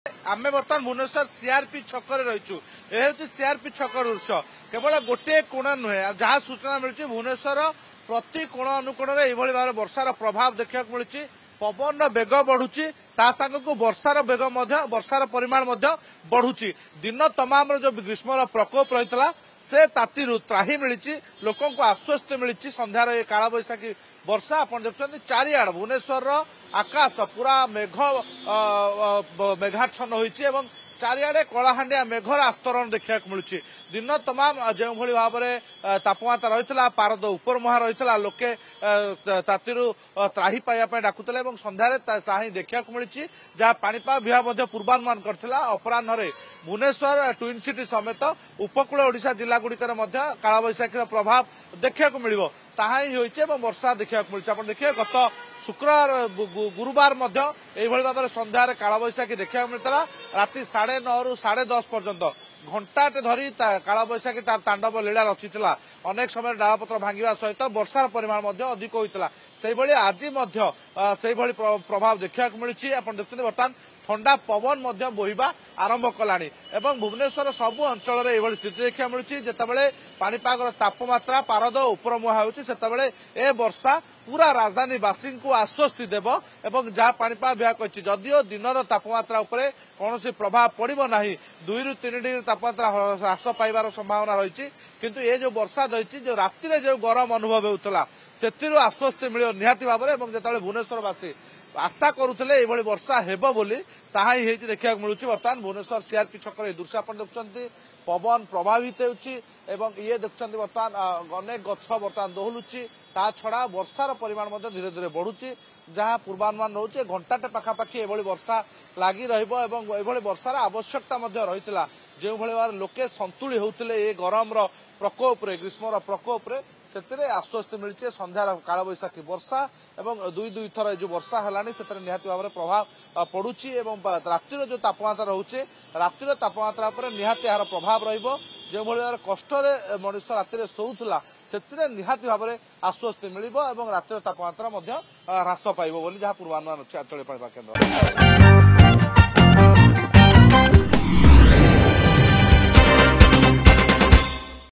आम बर्तमान भुवनेश्वर सीआरपी छकरे रहीचु यह सीआरपी छकर दृश्य केवल गोटे कोण नुहे जहाँ सूचना मिली भुवनेश्वर प्रति कोण अनुकोण में भाव वर्षार प्रभाव देखा मिली पवन बेग बढ़ुची को वर्षार बेग वर्षार परिमाण बढ़ुची दिन तमाम जो ग्रीष्मर प्रकोप रही से ताती त्राही मिली लोक आश्वस्त मिली संध्यार ये काल बैशाखी वर्षा आप देखते चारिआड भुवनेश्वर आकाश पूरा मेघाच्छन्न होती चारिआडे कलाहांडिया मेघर आस्तरण देखा मिलूँ दिन तमाम जो भाव में तापमात्रा रही पारद उपर मुहा रही लोके ताती त्राही पाइबा डाकुले संध्यारे देखा मिली जहाँ पाणीपाग विभाग पूर्वानुमान करथिला अपराह्न भुवनेश्वर ट्विन सिटी समेत उपकूल ओडिशा जिला गुड़िकर काल बैशाखी प्रभाव देखा मिल ताही होइछे वर्षा देखा मिलूँ आप देखिए गत शुक्रवार गुरुवार भाव में संध्यार काल बैशाखी देखा मिलता राति 9:30 रु 10:30 पर्यंत घंटाटे धरी काल बैशाखी तार तांडव लीला रचिता अनेक समय डालपत्र भांगा सहित वर्षार परिमाण अधिक होता आज प्रभाव देखा मिली आप देखते बर्तमान ठंडा पवन बोहिबा आरंभ कलानी एवं भुवनेश्वर सबु अंचल में स्थिति देखा मिली जितेबाला पाणीपाग तापमात्रा पारद उपर मुहा होते ए वर्षा पूरा राजधानीवासी को आश्वस्ति देव एवं जहाँ पाणीपाग विभाग कही जदियो दिन तापमात्रा उपर कौन प्रभाव पड़ो ना 2 ରୁ 3 डिग्री तापमात्रा ह्रास पाइबार संभावना रही किंतु ये जो वर्षा रही जो राति जो गरम अनुभव होता से आश्वस्ति मिल निहाती भाव में जो भुवनेश्वरवासी आशा करुले वर्षा हेब बोली ताहा ही देखा मिलूँ बर्तमान भुवनेश्वर सीआरपी छकर दृश्य आप देखुं पवन प्रभावित होती ये देखुं बर्तमान अनेक गछ बर्तमान दोहलुची ता छड़ा वर्षार परिमाण धीरे धीरे बढ़ुची जहाँ पूर्वानुमान रोचे घंटाटे पाखापाखि एभली वर्षा लगी वर्षार आवश्यकता रही जो भाव लोके संतुली होते ये गरम प्रकोप ग्रीष्मर प्रकोप से आश्वस्ति मिली संध्यार काल बैशाखी वर्षा और दुई थर जो वर्षा है से निहाती भाव में प्रभाव पड़ुची रातिर जो तापमात्रा रोचे रातिर तापमात्रा निहाती यार प्रभाव जो भाव कष्ट मनुष्य राति शोला से निहाती भाव में आश्वस्ति मिल रातिर तापमात्रा ह्रास पाइब जहाँ पूर्वानुमान अच्छे आंचलिक पाणीपाग केन्द्र।